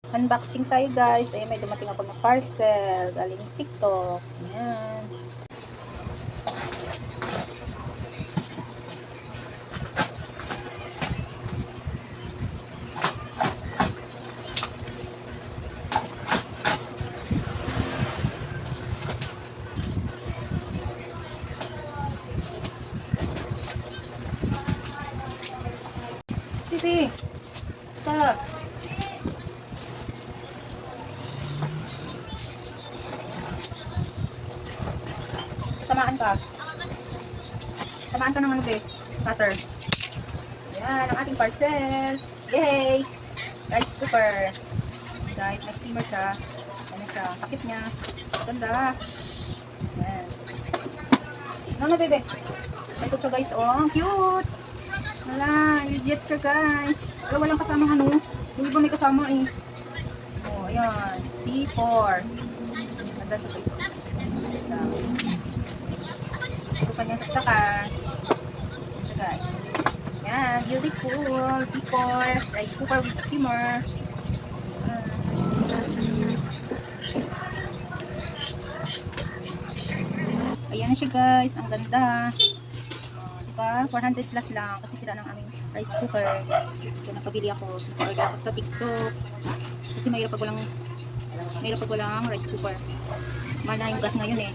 Unboxing tayo guys. Ay, may dumating ako ng parcel. Galing TikTok. Ayan. Sige. Stop. Tamaan ka. Tamaan ka ng ano, be? Cutter. Ayan, ang ating parcel. Yay! Rice cooker. Guys, may steamer siya. Ano siya? Takip niya. Ganda. Ayan. Ano, bebe? Ito siya guys. Oh, ang cute. Wala, legit siya guys. Wala, walang kasamang ano. Hindi ba may kasama eh. Oh, ayan. C4. Ganda siya guys. Ito pa niya saka. Ito guys. Ayan, beautiful. C4. Rice cooker with steamer. Ayan na siya guys. Ang ganda. Diba? 400 plus lang kasi sila ng aming rice cooker. So, nakabili ako. Naka-order ako sa TikTok. Kasi mahirap pag walang rice cooker. Mahal na yung gas ngayon eh.